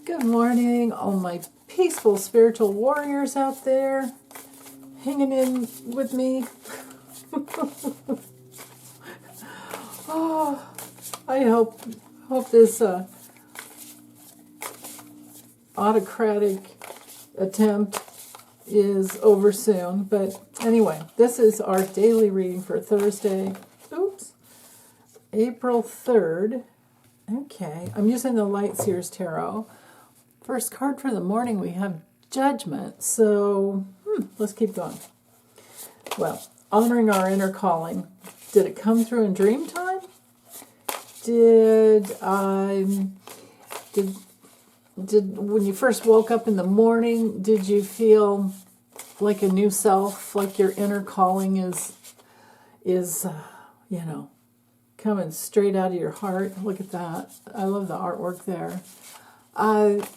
Good morning, all my peaceful spiritual warriors out there hanging in with me. Oh, I hope this autocratic attempt is over soon. But anyway, this is our daily reading for Thursday. Oops, April 3rd. Okay, I'm using the Light Seers Tarot. First card for the morning, we have Judgment. So, let's keep going. Well, honoring our inner calling. Did it come through in dream time? Did when you first woke up in the morning, did you feel like a new self, like your inner calling is coming straight out of your heart? Look at that. I love the artwork there.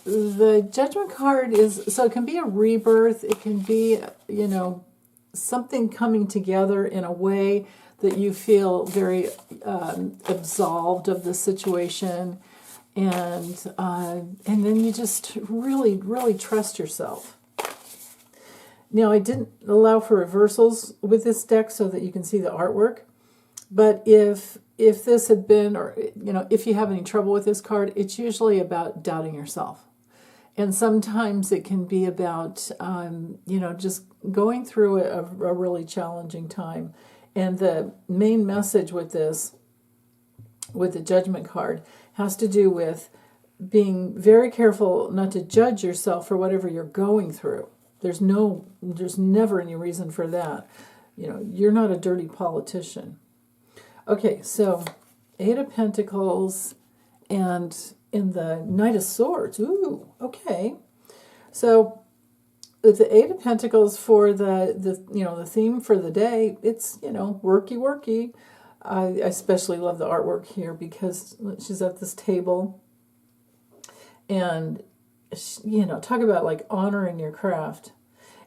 The Judgment card so it can be a rebirth. It can be, something coming together in a way that you feel very absolved of the situation. And then you just really, really trust yourself. Now, I didn't allow for reversals with this deck so that you can see the artwork. But if this had been, or if you have any trouble with this card, it's usually about doubting yourself. And sometimes it can be about, just going through a really challenging time. And the main message with this, with the Judgment card, has to do with being very careful not to judge yourself for whatever you're going through. There's never any reason for that. You're not a dirty politician. Okay, so Eight of Pentacles and in the Knight of Swords. Ooh, okay. So with the Eight of Pentacles for the theme for the day, it's worky. I especially love the artwork here because she's at this table, and talk about like honoring your craft.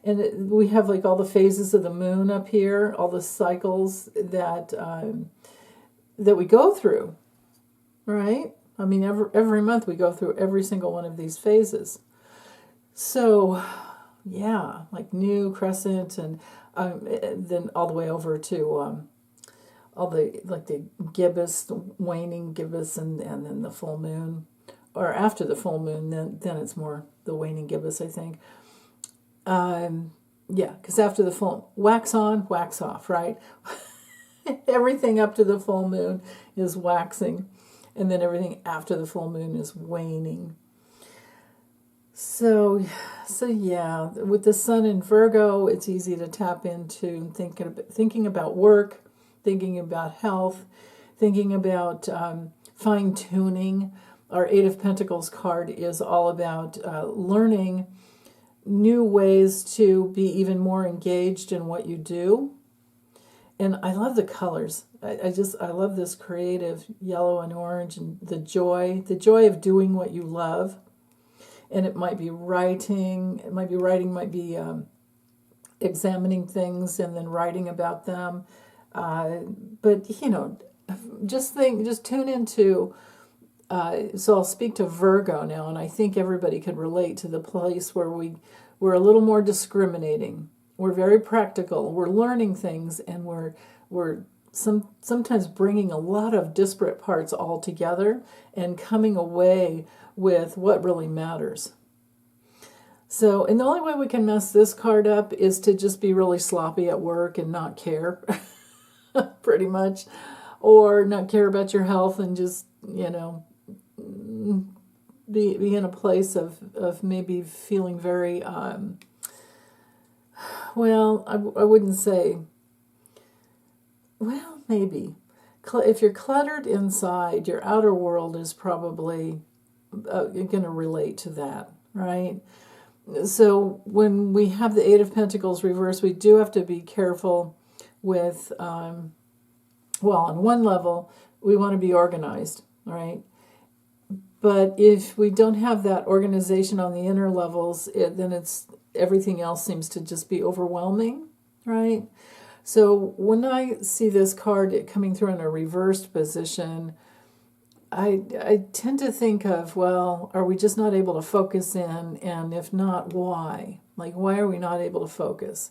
And we have like all the phases of the moon up here, all the cycles that we go through, right? I mean, every month we go through every single one of these phases. So, yeah, like new crescent, and then all the way over to all the gibbous, the waning gibbous, and then the full moon, or after the full moon, then it's more the waning gibbous, I think. Yeah, because after the full, wax on, wax off, right? Everything up to the full moon is waxing, and then everything after the full moon is waning. So yeah, with the sun in Virgo, it's easy to tap into thinking about work, thinking about health, thinking about fine-tuning. Our Eight of Pentacles card is all about learning new ways to be even more engaged in what you do. And I love the colors. I love this creative yellow and orange, and the joy of doing what you love. And it might be writing, might be examining things and then writing about them. But just tune into. So I'll speak to Virgo now, and I think everybody could relate to the place where we're a little more discriminating. We're very practical. We're learning things, and we're sometimes bringing a lot of disparate parts all together and coming away with what really matters. So, and the only way we can mess this card up is to just be really sloppy at work and not care, pretty much, or not care about your health and just, be in a place of maybe feeling very, I wouldn't say, maybe. If you're cluttered inside, your outer world is probably going to relate to that, right? So when we have the Eight of Pentacles reversed, we do have to be careful with, on one level, we want to be organized, right? But if we don't have that organization on the inner levels, then everything else seems to just be overwhelming, right? So when I see this card coming through in a reversed position, I tend to think of, well, are we just not able to focus in? And if not, why? Like, why are we not able to focus?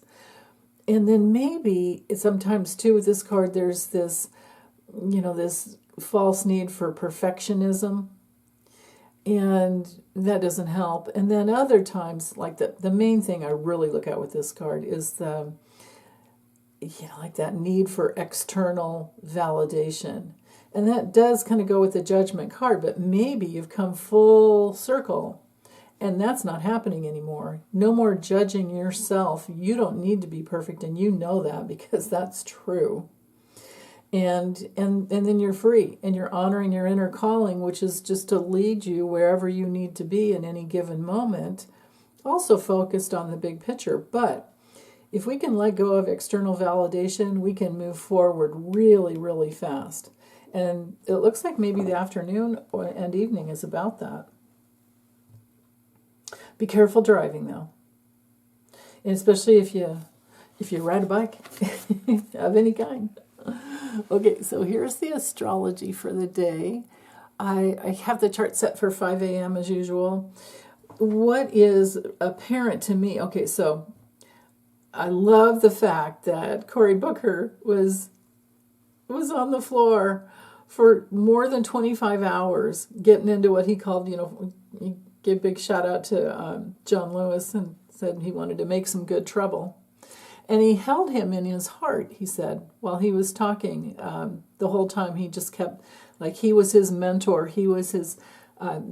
And then maybe sometimes too with this card, there's this, this false need for perfectionism, and that doesn't help. And then other times, like the main thing I really look at with this card is the, like that need for external validation. And that does kind of go with the Judgment card, but maybe you've come full circle and that's not happening anymore. No more judging yourself. You don't need to be perfect, and you know that because that's true. And then you're free, and you're honoring your inner calling, which is just to lead you wherever you need to be in any given moment, also focused on the big picture. But if we can let go of external validation, we can move forward really, really fast. And it looks like maybe the afternoon and evening is about that. Be careful driving, though, and especially if you ride a bike of any kind. Okay, so here's the astrology for the day. I have the chart set for 5 a.m. as usual. What is apparent to me? Okay, so I love the fact that Cory Booker was on the floor for more than 25 hours getting into what he called, he gave a big shout out to John Lewis and said he wanted to make some good trouble. And he held him in his heart, he said, while he was talking. The whole time he just kept, like he was his mentor. He was his,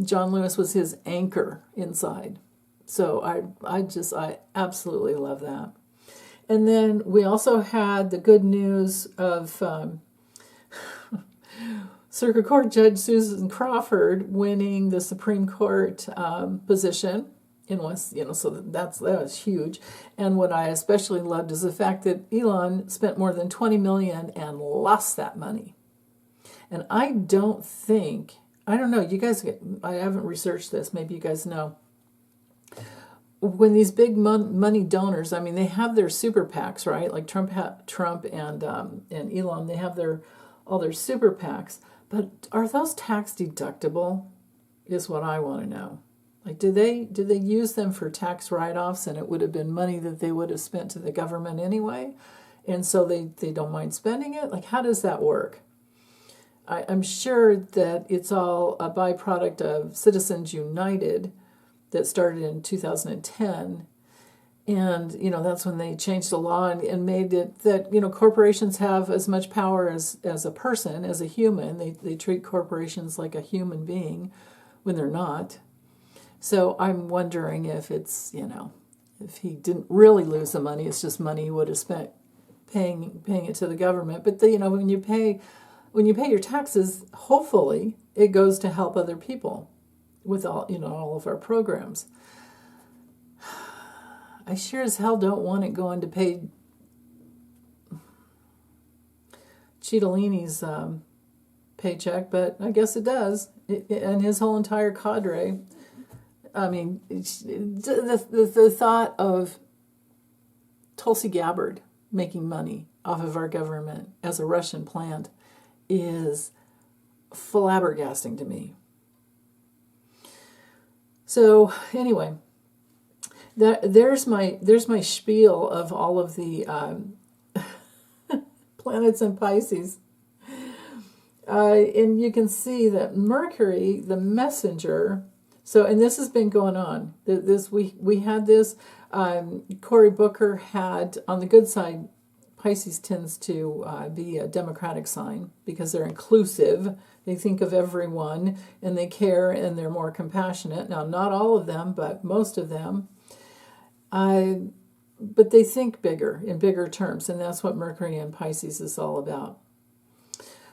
John Lewis was his anchor inside. So I absolutely love that. And then we also had the good news of Circuit Court Judge Susan Crawford winning the Supreme Court position in West, so that was huge. And what I especially loved is the fact that Elon spent more than $20 million and lost that money. And I don't know, you guys, I haven't researched this, maybe you guys know. When these big money donors, I mean, they have their super PACs, right? Like Trump and Elon, they have all their super PACs. But are those tax deductible? Is what I want to know. Like, did they use them for tax write-offs, and it would have been money that they would have spent to the government anyway, and so they don't mind spending it? Like, how does that work? I'm sure that it's all a byproduct of Citizens United that started in 2010, and that's when they changed the law and made it that corporations have as much power as a person, as a human. They treat corporations like a human being when they're not. So I'm wondering if it's, if he didn't really lose the money, it's just money he would have spent paying it to the government. But when you pay your taxes, hopefully it goes to help other people with all of our programs. I sure as hell don't want it going to pay Cittadini's paycheck, but I guess it does, and his whole entire cadre. I mean, the thought of Tulsi Gabbard making money off of our government as a Russian plant is flabbergasting to me. So anyway, there's my spiel of all of the planets in Pisces. And you can see that Mercury, the messenger. So, and this has been going on. We had this. Cory Booker had, on the good side, Pisces tends to be a democratic sign because they're inclusive. They think of everyone and they care and they're more compassionate. Now, not all of them, but most of them. But they think bigger, in bigger terms, and that's what Mercury in Pisces is all about.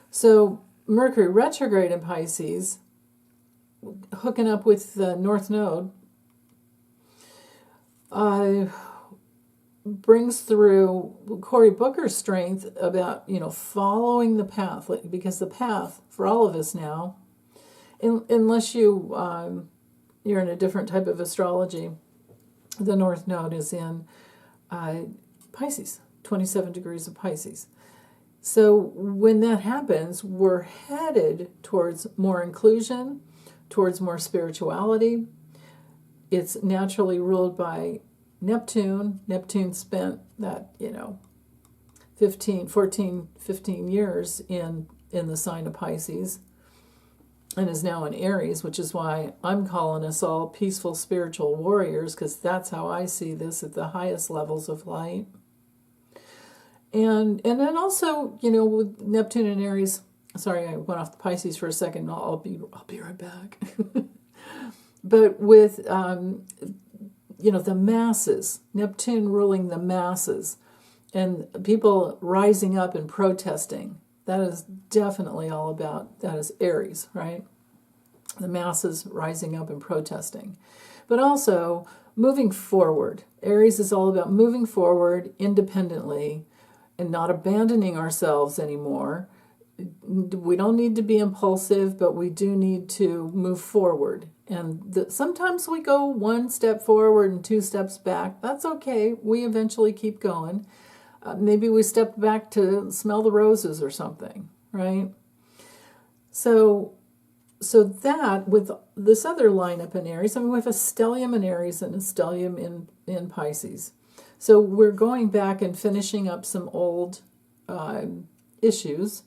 So Mercury retrograde in Pisces, hooking up with the North Node, brings through Cory Booker's strength about, following the path, because the path for all of us now, unless you're in a different type of astrology, the North Node is in Pisces, 27 degrees of Pisces. So when that happens, we're headed towards more inclusion, towards more spirituality. It's naturally ruled by Neptune. Neptune spent that, 15 years in the sign of Pisces and is now in Aries, which is why I'm calling us all peaceful spiritual warriors, because that's how I see this at the highest levels of light. And then also, with Neptune and Aries, sorry, I went off the Pisces for a second. I'll be right back. But with the masses, Neptune ruling the masses, and people rising up and protesting. That is definitely all about, that is Aries, right? The masses rising up and protesting. But also moving forward. Aries is all about moving forward independently and not abandoning ourselves anymore. We don't need to be impulsive, but we do need to move forward. And sometimes we go one step forward and 2 steps back. That's okay. We eventually keep going. Maybe we stepped back to smell the roses or something, right? So that, with this other lineup in Aries, we have a stellium in Aries and a stellium in Pisces. So we're going back and finishing up some old issues.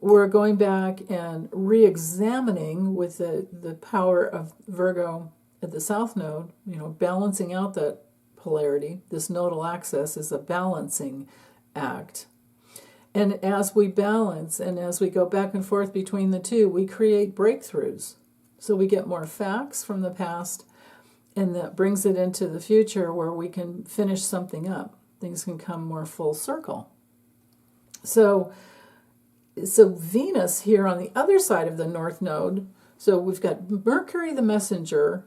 We're going back and re-examining with the power of Virgo at the South Node, balancing out that polarity. This nodal axis is a balancing act. And as we balance and as we go back and forth between the two, we create breakthroughs. So we get more facts from the past, and that brings it into the future where we can finish something up. Things can come more full circle. So Venus here on the other side of the North Node, so we've got Mercury the messenger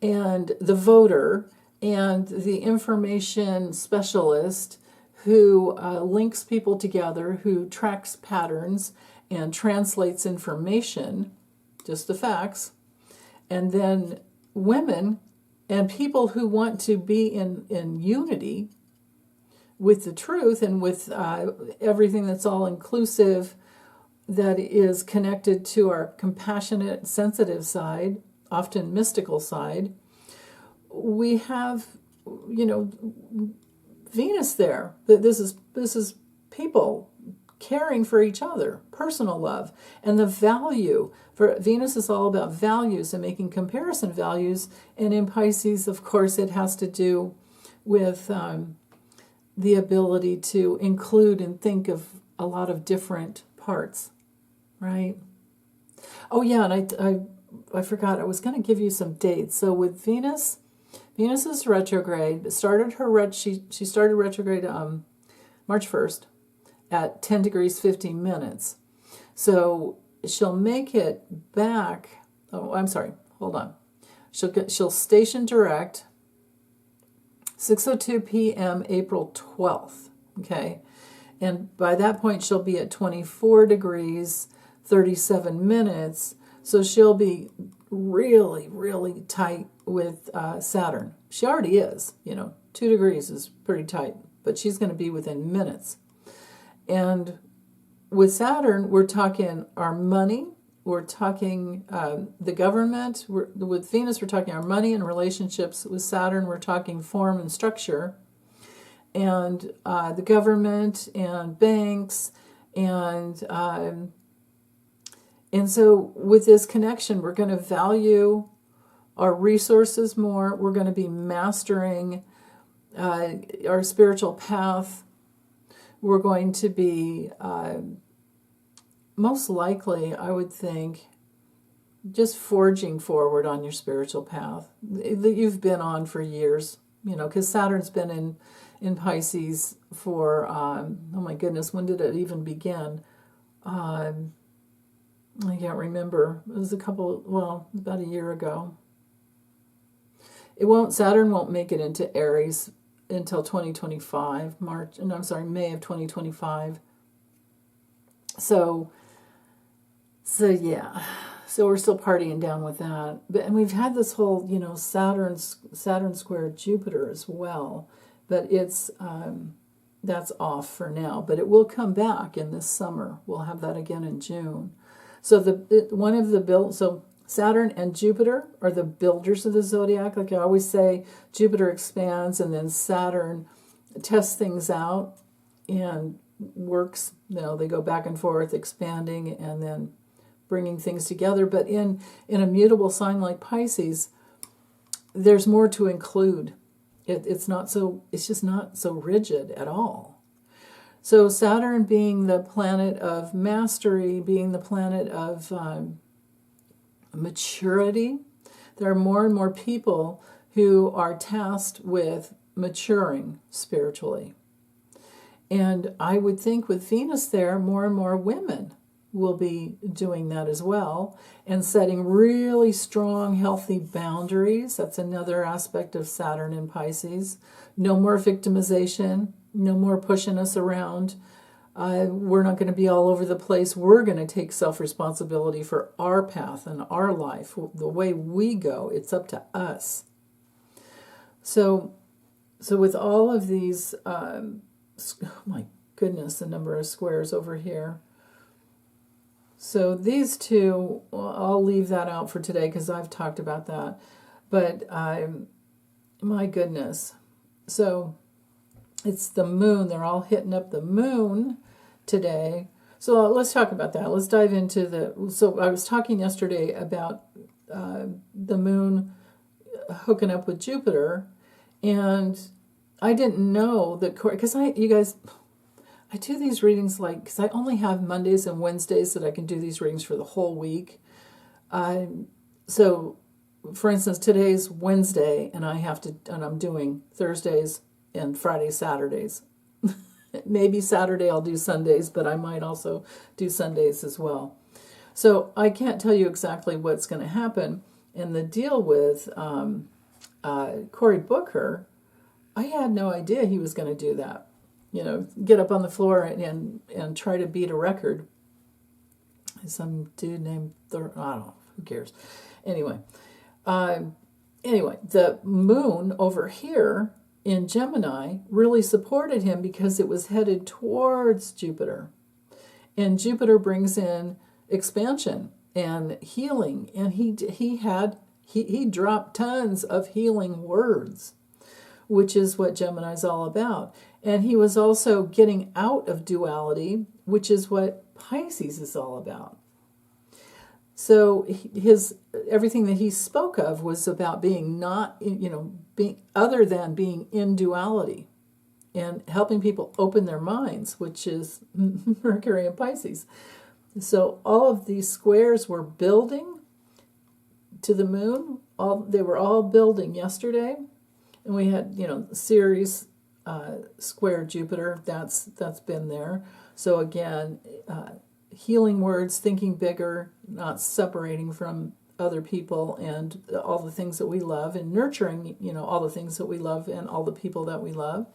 and the voter and the information specialist who links people together, who tracks patterns and translates information, just the facts, and then women and people who want to be in unity with the truth and with everything that's all inclusive, that is connected to our compassionate, sensitive side, often mystical side. We have, Venus there. This is people caring for each other, personal love, and the value. For Venus is all about values and making comparison values, and in Pisces, of course, it has to do with the ability to include and think of a lot of different parts, right? Oh yeah, and I forgot, I was going to give you some dates. So with Venus is retrograde. She started retrograde March 1st at 10 degrees 50 minutes. So she'll make it back. Oh, I'm sorry. Hold on. She'll station direct 6:02 p.m. April 12th. Okay, and by that point she'll be at 24 degrees 37 minutes. So she'll be really, really tight with Saturn. She already is. 2 degrees is pretty tight, but she's going to be within minutes. And with Saturn, we're talking our money, we're talking the government. With Venus, we're talking our money and relationships. With Saturn, we're talking form and structure, and the government and banks, and so with this connection, we're going to value our resources more. We're going to be mastering our spiritual path. We're going to be, most likely, I would think, just forging forward on your spiritual path that you've been on for years, because Saturn's been in Pisces for, oh my goodness, when did it even begin? I can't remember. It was about a year ago. Saturn won't make it into Aries until 2025, May of 2025. So yeah. So we're still partying down with that. And we've had this whole, Saturn square Jupiter as well. But it's that's off for now, but it will come back in this summer. We'll have that again in June. So so Saturn and Jupiter are the builders of the zodiac. Like I always say, Jupiter expands and then Saturn tests things out and works. They go back and forth, expanding and then bringing things together. But in a mutable sign like Pisces, there's more to include. It's just not so rigid at all. So Saturn being the planet of mastery, being the planet of maturity, there are more and more people who are tasked with maturing spiritually. And I would think with Venus there, more and more women will be doing that as well and setting really strong, healthy boundaries. That's another aspect of Saturn in Pisces. No more victimization, no more pushing us around. We're not going to be all over the place. We're going to take self-responsibility for our path and our life, the way we go. It's up to us. So with all of these, oh my goodness, the number of squares over here. So these two, I'll leave that out for today because I've talked about that. But my goodness. So it's the moon. They're all hitting up the moon today. So let's talk about that. Let's dive into so I was talking yesterday about the moon hooking up with Jupiter. And I didn't know that, because you guys, I do these readings because I only have Mondays and Wednesdays that I can do these readings for the whole week. So, for instance, today's Wednesday, and I'm doing Thursdays and Fridays, Saturdays. Maybe Saturday I'll do Sundays, but I might also do Sundays as well. So I can't tell you exactly what's going to happen. And the deal with Cory Booker, I had no idea he was going to do that. Get up on the floor and try to beat a record. Some dude named Thurs, I don't know, who cares? Anyway, the moon over here in Gemini really supported him because it was headed towards Jupiter. And Jupiter brings in expansion and healing. And he dropped tons of healing words, which is what Gemini is all about. And he was also getting out of duality, which is what Pisces is all about. So everything that he spoke of was about being being other than being in duality and helping people open their minds, which is Mercury and Pisces. So all of these squares were building to the moon. They were all building yesterday. And we had, Ceres square Jupiter. That's been there. So again, healing words, thinking bigger, not separating from other people and all the things that we love, and nurturing, all the things that we love and all the people that we love.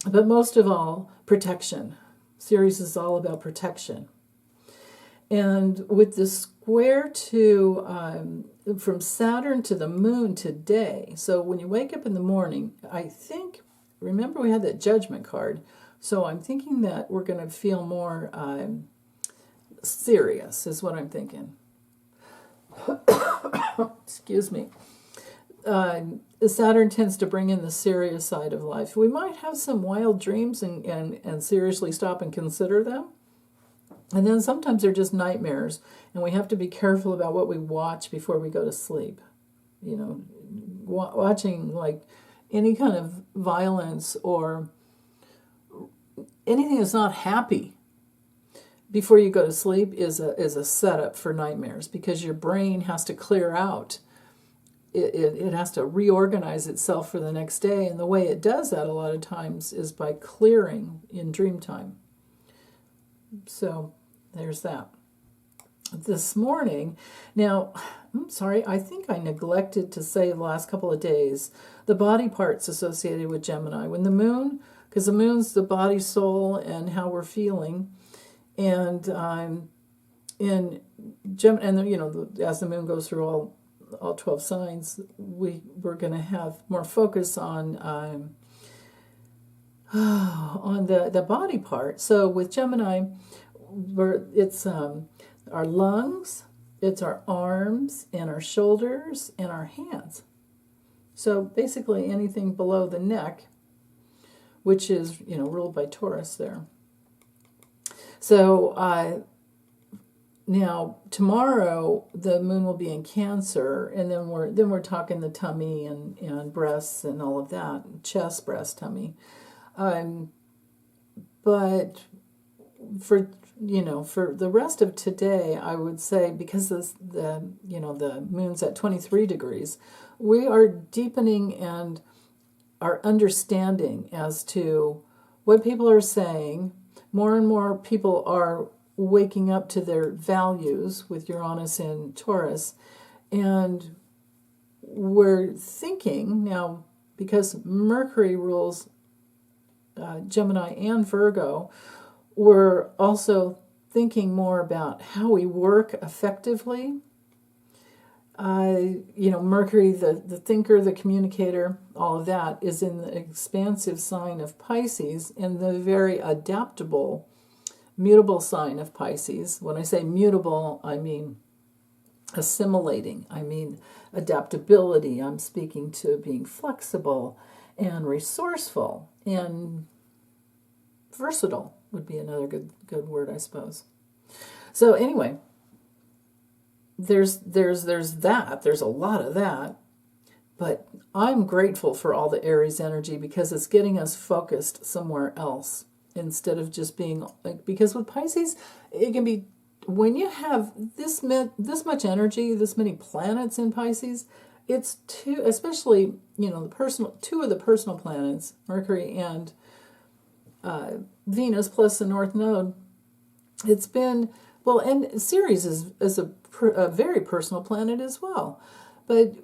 But most of all, protection. Ceres is all about protection. And with the square from Saturn to the moon today, so when you wake up in the morning, remember we had that judgment card, so I'm thinking that we're going to feel more serious, is what I'm thinking. Excuse me. Saturn tends to bring in the serious side of life. We might have some wild dreams and seriously stop and consider them. And then sometimes they're just nightmares, and we have to be careful about what we watch before we go to sleep. Watching like any kind of violence or anything that's not happy before you go to sleep is a setup for nightmares, because your brain has to clear out. It has to reorganize itself for the next day, and the way it does that a lot of times is by clearing in dream time. So there's that. This morning, now, I'm sorry, I think I neglected to say the last couple of days, the body parts associated with Gemini. When the moon, because the moon's the body, soul, and how we're feeling, and in Gemini, and as the moon goes through all 12 signs, we're going to have more focus on on the body part. So with Gemini, it's our lungs, it's our arms and our shoulders and our hands. So basically anything below the neck, which is, ruled by Taurus there. So now tomorrow the moon will be in Cancer, and then we're talking the tummy and breasts and all of that, chest, breast, tummy. But for the rest of today, I would say, because the moon's at 23 degrees, we are deepening and our understanding as to what people are saying. More and more people are waking up to their values with Uranus in Taurus, and we're thinking now, because Mercury rules Gemini and Virgo, we're also thinking more about how we work effectively. Mercury, the thinker, the communicator, all of that is in the expansive sign of Pisces, and the very adaptable, mutable sign of Pisces. When I say mutable, I mean assimilating. I mean adaptability. I'm speaking to being flexible and resourceful and versatile would be another good word, I suppose. So anyway, there's that. There's a lot of that. But I'm grateful for all the Aries energy, because it's getting us focused somewhere else instead of just being because with Pisces, it can be, when you have this much energy, this many planets in Pisces, it's especially two of the personal planets, Mercury and Venus plus the North Node. It's been, and Ceres is a very personal planet as well. But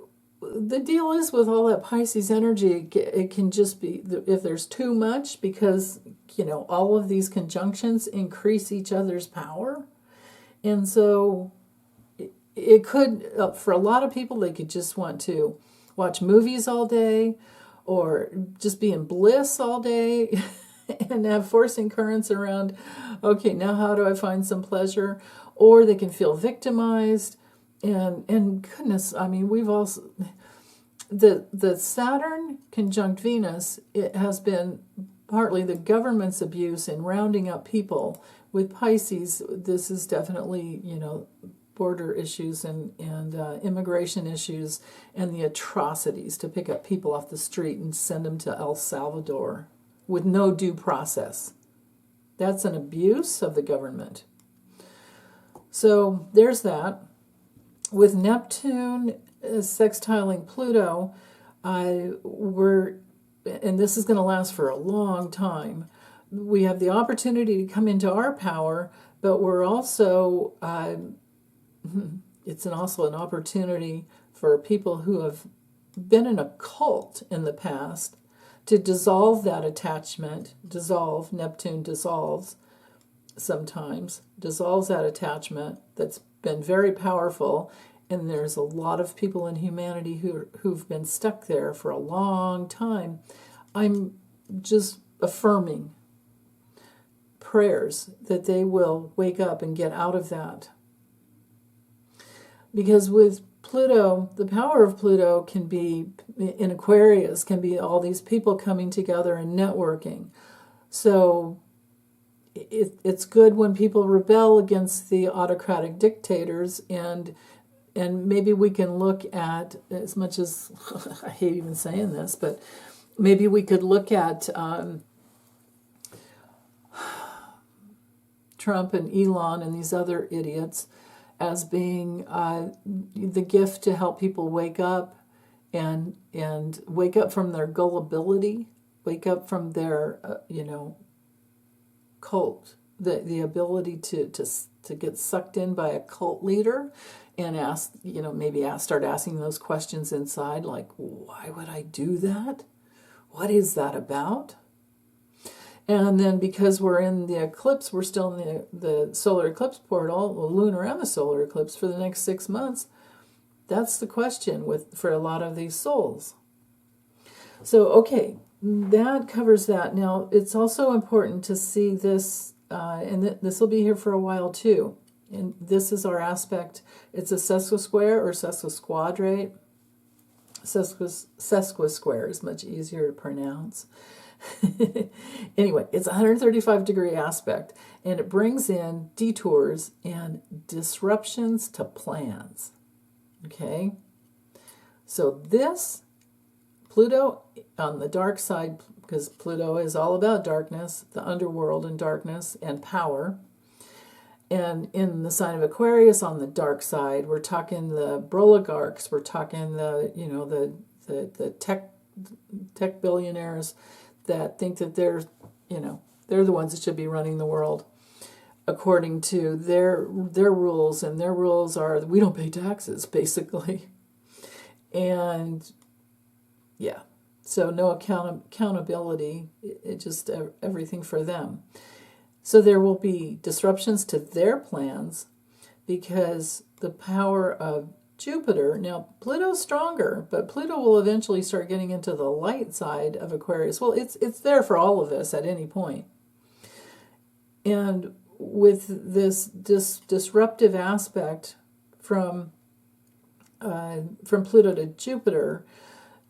the deal is, with all that Pisces energy, it can just be, if there's too much, because, all of these conjunctions increase each other's power. And so it could, for a lot of people, they could just want to watch movies all day, or just be in bliss all day and have forcing currents around, okay, now how do I find some pleasure? Or they can feel victimized. And goodness, I mean, we've also, the Saturn conjunct Venus, it has been partly the government's abuse in rounding up people. With Pisces, this is definitely, border issues and immigration issues, and the atrocities to pick up people off the street and send them to El Salvador with no due process. That's an abuse of the government. So there's that. With Neptune sextiling Pluto, and this is going to last for a long time, we have the opportunity to come into our power, but we're also, it's also an opportunity for people who have been in a cult in the past to dissolve that attachment. Neptune dissolves sometimes, dissolves that attachment that's been very powerful. And there's a lot of people in humanity who've been stuck there for a long time. I'm just affirming prayers that they will wake up and get out of that. Because with Pluto, the power of Pluto can be, in Aquarius, can be all these people coming together and networking. So it's good when people rebel against the autocratic dictators, and maybe we can look at, as much as I hate even saying this, but maybe we could look at Trump and Elon and these other idiots as being the gift to help people wake up and wake up from their gullibility, wake up from their cult, the ability to get sucked in by a cult leader, and start asking those questions inside, like, why would I do that? What is that about? And then, because we're in the eclipse, we're still in the solar eclipse portal, the lunar and the solar eclipse, for the next 6 months. That's the question for a lot of these souls. So, okay, that covers that. Now, it's also important to see this, and this will be here for a while too. And this is our aspect. It's a sesquisquare or sesquisquadrate. Sesquisquare is much easier to pronounce. Anyway, it's a 135-degree aspect, and it brings in detours and disruptions to plans. Okay? So this, Pluto on the dark side, because Pluto is all about darkness, the underworld and darkness and power. And in the sign of Aquarius on the dark side, we're talking the oligarchs, we're talking the tech billionaires that think that they're the ones that should be running the world according to their rules, and their rules are we don't pay taxes, basically. And yeah, so no accountability, it just everything for them. So there will be disruptions to their plans because the power of Jupiter, now Pluto's stronger, but Pluto will eventually start getting into the light side of Aquarius. Well, it's there for all of us at any point. And with this disruptive aspect from Pluto to Jupiter,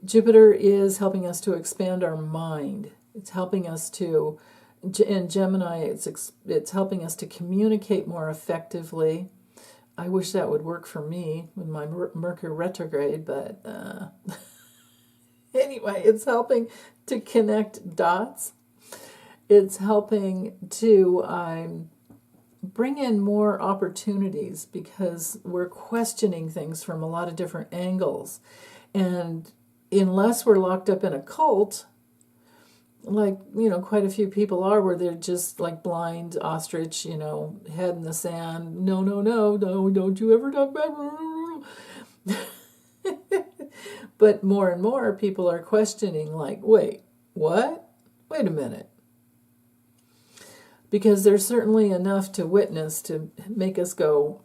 Jupiter is helping us to expand our mind. It's helping us to, in Gemini, it's helping us to communicate more effectively. I wish that would work for me with my Mercury retrograde, but anyway, it's helping to connect dots. It's helping to bring in more opportunities because we're questioning things from a lot of different angles. And unless we're locked up in a cult, like, quite a few people are, where they're just like blind ostrich, head in the sand. No, don't you ever talk about it. But more and more people are questioning, like, wait, what? Wait a minute. Because there's certainly enough to witness to make us go,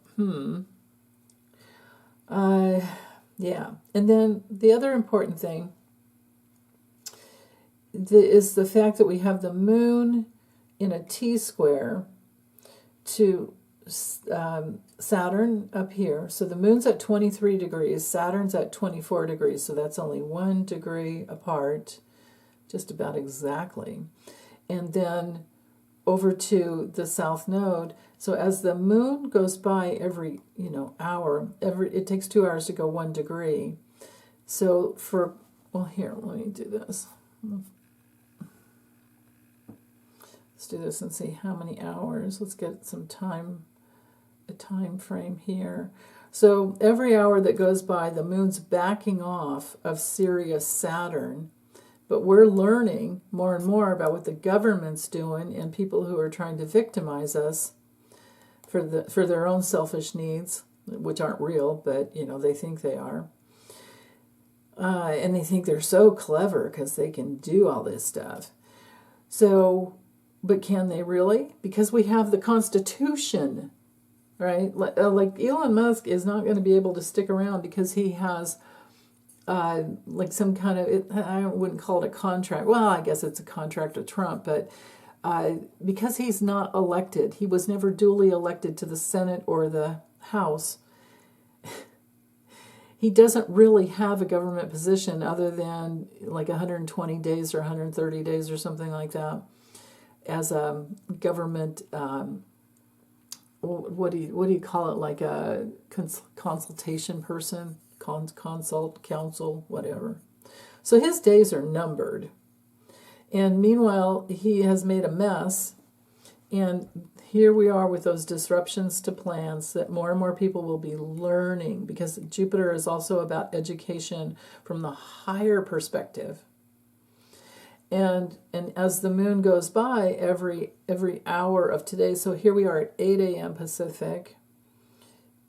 yeah. And then the other important thing is the fact that we have the moon in a T-square to Saturn up here. So the moon's at 23 degrees, Saturn's at 24 degrees, so that's only 1 degree apart, just about exactly. And then over to the south node. So as the moon goes by every hour, it takes 2 hours to go 1 degree. So here, let me do this. Let's do this and see how many hours. Let's get a time frame here. So every hour that goes by, the moon's backing off of Sirius Saturn, but we're learning more and more about what the government's doing and people who are trying to victimize us for their own selfish needs, which aren't real, but they think they are. And they think they're so clever because they can do all this stuff. So, but can they really? Because we have the Constitution, right? Like Elon Musk is not going to be able to stick around because he has like some kind of, I wouldn't call it a contract. Well, I guess it's a contract with Trump, but because he's not elected, he was never duly elected to the Senate or the House. He doesn't really have a government position other than like 120 days or 130 days or something like that as a government, what do you call it, like a consultation person, council, whatever. So his days are numbered. And meanwhile, he has made a mess. And here we are with those disruptions to plans that more and more people will be learning, because Jupiter is also about education from the higher perspective. And as the moon goes by every hour of today, so here we are at 8 a.m. Pacific,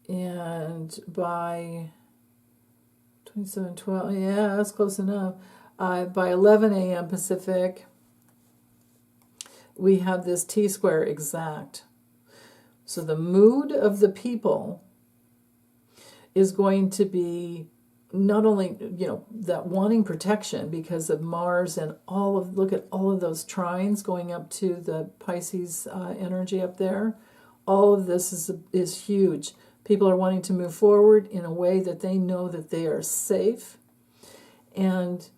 and by 27:12, yeah, that's close enough. By 11 a.m. Pacific, we have this T-square exact. So the mood of the people is going to be not only, that wanting protection because of Mars and look at all of those trines going up to the Pisces energy up there. All of this is huge. People are wanting to move forward in a way that they know that they are safe, and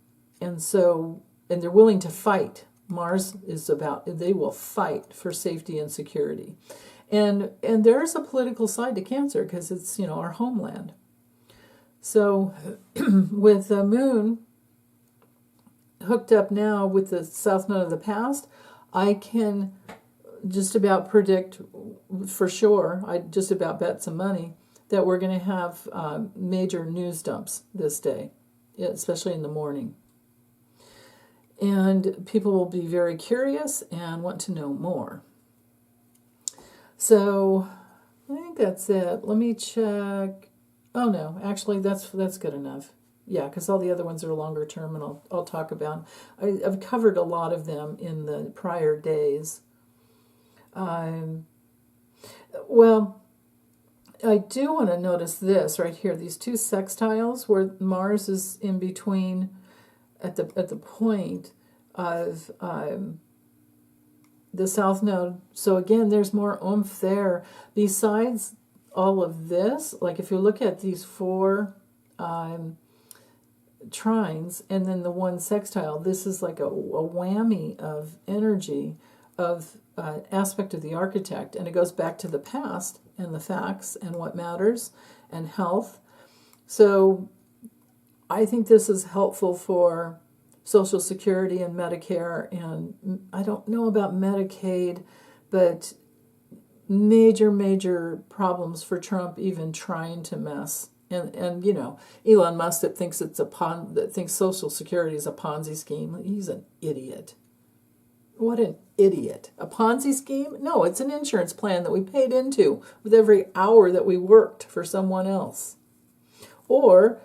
they're willing to fight. Mars is they will fight for safety and security. And there's a political side to Cancer because it's, our homeland. So with the moon hooked up now with the south node of the past, I can just about predict for sure, I just about bet some money, that we're going to have major news dumps this day, especially in the morning. And people will be very curious and want to know more. So I think that's it. Let me check. Oh no, actually that's good enough. Yeah, because all the other ones are longer term, and I'll talk about. I've covered a lot of them in the prior days. Well, I do want to notice this right here. These two sextiles where Mars is in between at the point of the south node. So again, there's more oomph there. Besides all of this, like if you look at these four trines and then the one sextile, this is like a whammy of energy, of aspect of the architect, and it goes back to the past and the facts and what matters and health. So I think this is helpful for Social Security and Medicare, and I don't know about Medicaid, but major problems for Trump even trying to mess. And Elon Musk that thinks thinks Social Security is a Ponzi scheme. He's an idiot. What an idiot. A Ponzi scheme? No, it's an insurance plan that we paid into with every hour that we worked for someone else. Or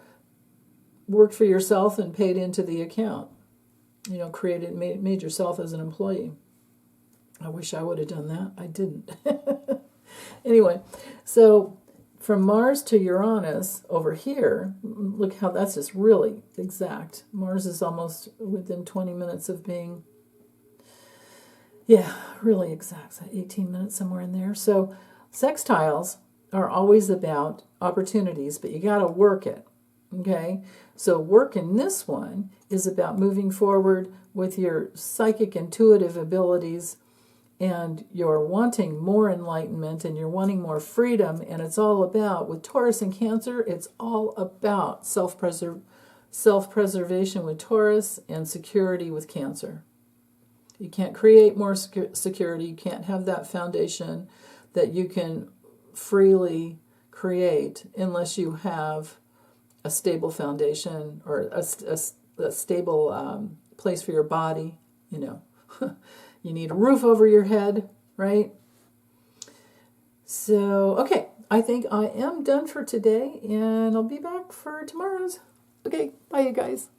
worked for yourself and paid into the account. Made yourself as an employee. I wish I would have done that. I didn't. Anyway, so from Mars to Uranus over here, look how that's just really exact. Mars is almost within 20 minutes of being, really exact. 18 minutes, somewhere in there. So sextiles are always about opportunities, but you got to work it. Okay? So work in this one is about moving forward with your psychic intuitive abilities, and you're wanting more enlightenment and you're wanting more freedom, and it's all about, with Taurus and Cancer, it's all about self-preservation with Taurus and security with Cancer. You can't create more security. You can't have that foundation that you can freely create unless you have a stable foundation or a stable place for your body. You need a roof over your head, right? So, okay, I think I am done for today, and I'll be back for tomorrow's. Okay, bye, you guys.